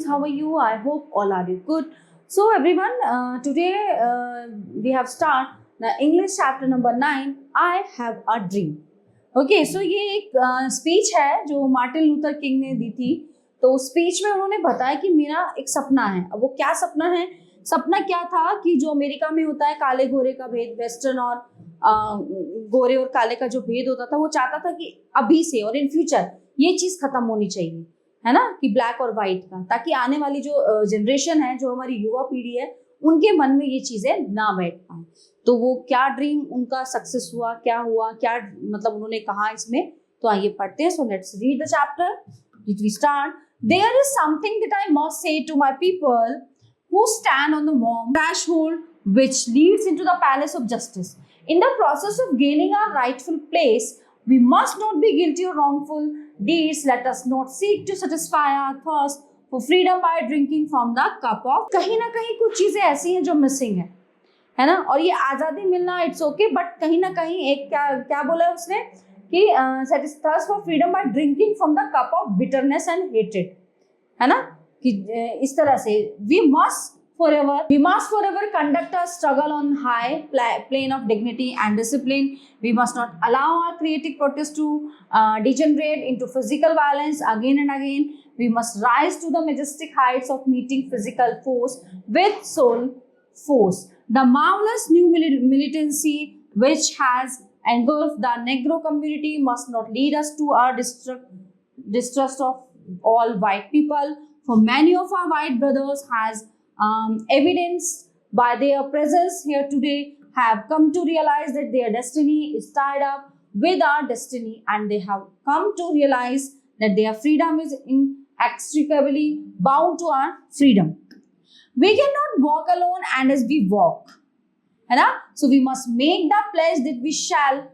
friends, how are you? I hope all are you good. So everyone, today we have start the English chapter number 9. I have a dream. Okay so ये एक speech है जो Martin Luther king ने दी थी. तो speech में उन्होंने बताया कि मेरा एक सपना है. अब वो क्या सपना है? सपना क्या था कि जो अमेरिका में होता है काले गोरे का भेद, वेस्टर्न और गोरे और काले का जो भेद होता था, वो चाहता था कि अभी से और इन फ्यूचर ये चीज खत्म होनी चाहिए, है ना, कि ब्लैक और व्हाइट का, ताकि आने वाली जो जनरेशन है, जो हमारी युवा पीढ़ी है, उनके मन में ये चीजें ना बैठ पाए. तो वो क्या ड्रीम उनका सक्सेस हुआ, क्या हुआ, क्या मतलब उन्होंने कहा इसमें, तो आइए पढ़ते हैं. So let's read the chapter. If we start, there is something that I must say to my people who stand on the warm threshold which leads into the palace of justice. In the process of gaining our rightful place, we must not be guilty or wrongful deeds. Let us not seek to satisfy our thirst for freedom by drinking from the cup of. कहीं ना कहीं कुछ चीजें ऐसी हैं जो missing है ना. और ये आजादी मिलना इट्स ओके, बट कहीं ना कहीं एक क्या क्या बोला उसने कि thirst for freedom by drinking from the cup of bitterness and hatred, है ना, कि इस तरह से we must forever conduct our struggle on high plane of dignity and discipline. We must not allow our creative protest to degenerate into physical violence again and again. We must rise to the majestic heights of meeting physical force with soul force. The marvelous new militancy which has engulfed the Negro community must not lead us to our distrust of all white people. For many of our white brothers has evidenced by their presence here today have come to realize that their destiny is tied up with our destiny, and they have come to realize that their freedom is inextricably bound to our freedom. We cannot walk alone and as we walk, है ना. So we must make the pledge that we shall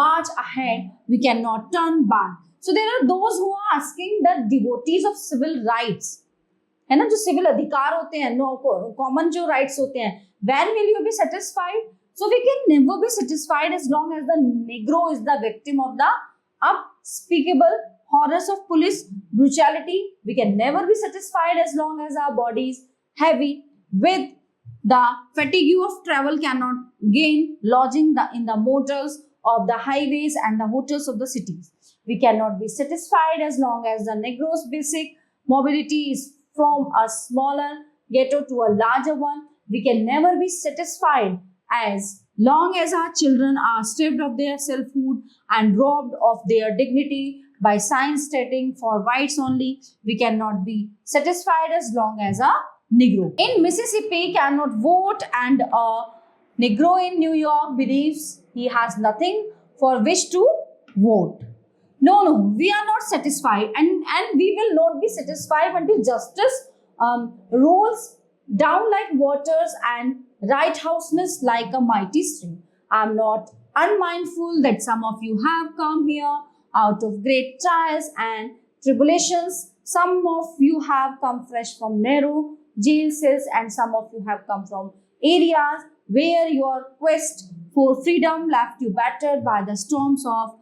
march ahead. We cannot turn back. So there are those who are asking, the devotees of civil rights, है ना, जो civil अधिकार होते हैं, no common जो rights होते हैं, when will you be satisfied? So we can never be satisfied as long as the Negro is the victim of the unspeakable horrors of police brutality. We can never be satisfied as long as our bodies heavy with the fatigue of travel cannot gain lodging in the motors of the highways and the hotels of the cities. We cannot be satisfied as long as the Negro's basic mobility is from a smaller ghetto to a larger one. We can never be satisfied as long as our children are stripped of their selfhood and robbed of their dignity by signs stating for whites only. We cannot be satisfied as long as a Negro in Mississippi cannot vote and a Negro in New York believes he has nothing for which to vote. No, we are not satisfied, and we will not be satisfied until justice rolls down like waters and righthouseness like a mighty stream. I am not unmindful that some of you have come here out of great trials and tribulations. Some of you have come fresh from narrow jail cells, and some of you have come from areas where your quest for freedom left you battered by the storms of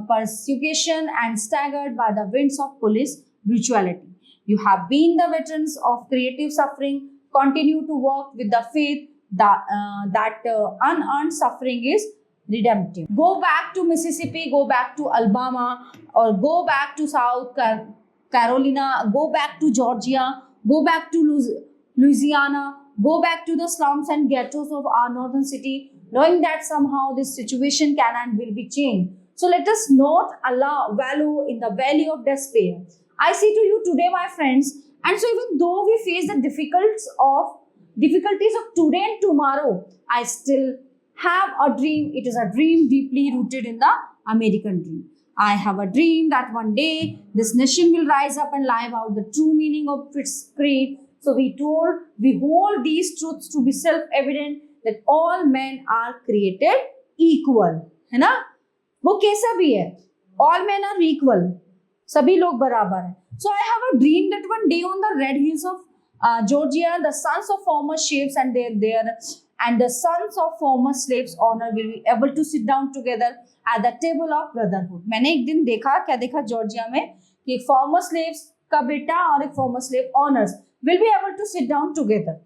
persecution and staggered by the winds of police brutality. You have been the veterans of creative suffering. Continue to work with the faith that unearned suffering is redemptive. Go back to Mississippi, go back to Alabama, or go back to South Carolina, go back to Georgia, go back to Louisiana, go back to the slums and ghettos of our northern city, knowing that somehow this situation can and will be changed. So let us not wallow in the valley of despair. I say to you today, my friends, and so even though we face the difficulties of today and tomorrow, I still have a dream. It is a dream deeply rooted in the American dream. I have a dream that one day this nation will rise up and live out the true meaning of its creed. So we hold these truths to be self-evident that all men are created equal, है ना. वो कैसा भी है, all men are equal, सभी लोग बराबर हैं. So I have a dream that one day on the red hills of Georgia, the sons of former slaves and the sons of former slaves owner will be able to sit down together at the table of brotherhood. मैंने एक दिन देखा, क्या देखा Georgia में, कि farmer slaves का बेटा और एक former slave owners will be able to sit down together.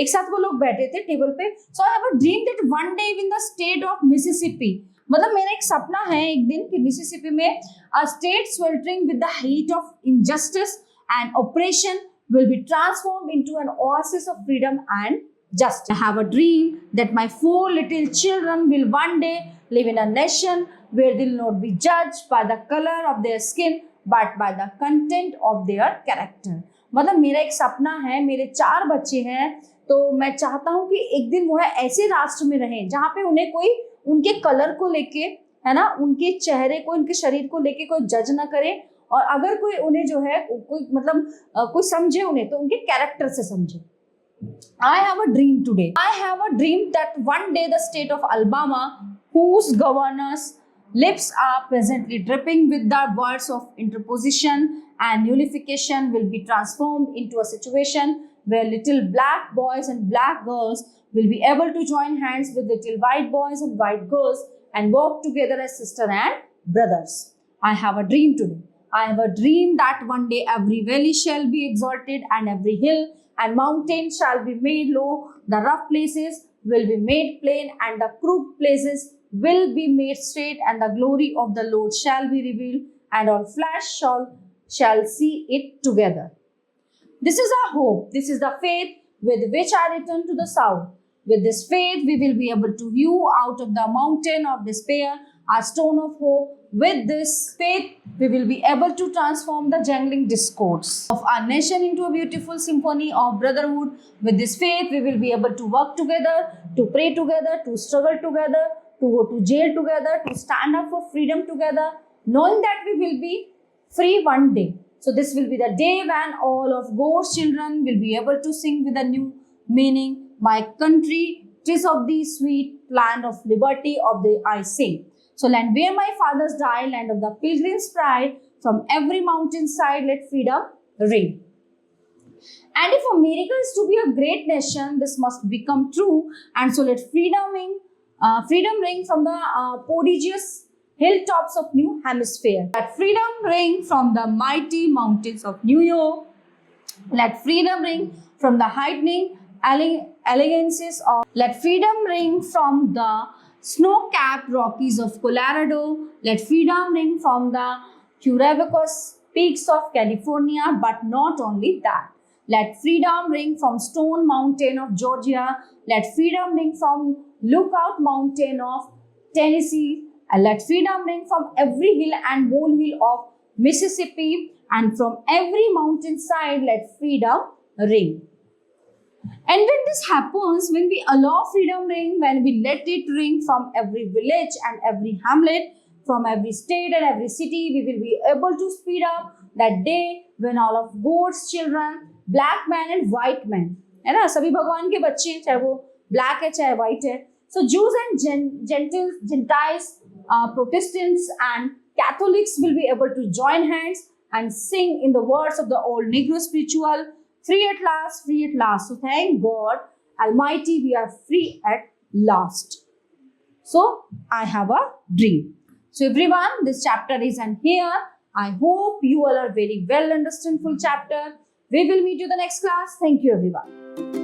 एक साथ वो लोग बैठे थे टेबल पे। So I have a dream that one day in the state of Mississippi, मतलब मेरा एक सपना है एक दिन कि मिसिसिपी में a state sweltering with the heat of injustice and oppression will be transformed into an oasis of freedom and justice. I have a dream that my 4 little children will one day live in a nation where they will not be judged by the color of their skin but by the content of their character. मतलब मेरा एक सपना है, मेरे 4 बच्चे हैं, तो मैं चाहता हूं कि एक दिन वो है ऐसे राष्ट्र में रहें जहां पे उन्हें कोई उनके कलर को लेके, है ना, उनके चेहरे को, उनके शरीर को लेके कोई जज ना करे, और अगर कोई उन्हें जो है कोई मतलब कोई समझे उन्हें तो उनके कैरेक्टर से समझे। I have a dream today. I have a dream that one day the state of Alabama, whose governors lips are presently dripping with the words of interposition and nullification, will be transformed into a situation where little black boys and black girls will be able to join hands with little white boys and white girls and walk together as sister and brothers. I have a dream today. I have a dream that one day every valley shall be exalted and every hill and mountain shall be made low. The rough places will be made plain and the crooked places will be made straight, and the glory of the Lord shall be revealed, and all flesh shall see it together. This is our hope. This is the faith with which I return to the south. With this faith, we will be able to hew out of the mountain of despair our stone of hope. With this faith, we will be able to transform the jangling discords of our nation into a beautiful symphony of brotherhood. With this faith, we will be able to work together, to pray together, to struggle together, to go to jail together, to stand up for freedom together, knowing that we will be free one day. So this will be the day when all of God's children will be able to sing with a new meaning. My country, 'tis of thee sweet land of liberty of the I sing. So land where my fathers died, land of the pilgrim's pride, from every mountain side let freedom ring. And if America is to be a great nation, this must become true. And so let freedom ring from the prodigious hilltops of New Hampshire. Let freedom ring from the mighty mountains of New York. Let freedom ring from the heightening elegances of. Let freedom ring from the snow-capped Rockies of Colorado. Let freedom ring from the Curacao peaks of California. But not only that. Let freedom ring from Stone Mountain of Georgia. Let freedom ring from Lookout Mountain of Tennessee. And let freedom ring from every hill and molehill of Mississippi. And from every mountainside, let freedom ring. And when this happens, when we allow freedom ring, when we let it ring from every village and every hamlet, from every state and every city, we will be able to speed up that day when all of God's children, black man and white man, है ना, सभी भगवान के बच्चे हैं, चाहे वो black है चाहे white है. So Jews and Gentiles, Protestants and Catholics will be able to join hands and sing in the words of the old Negro spiritual, free at last, free at last. So thank God Almighty, we are free at last. So I have a dream. So everyone, this chapter is in here. I hope you all are very well understand full chapter. We will meet you the next class. Thank you everyone.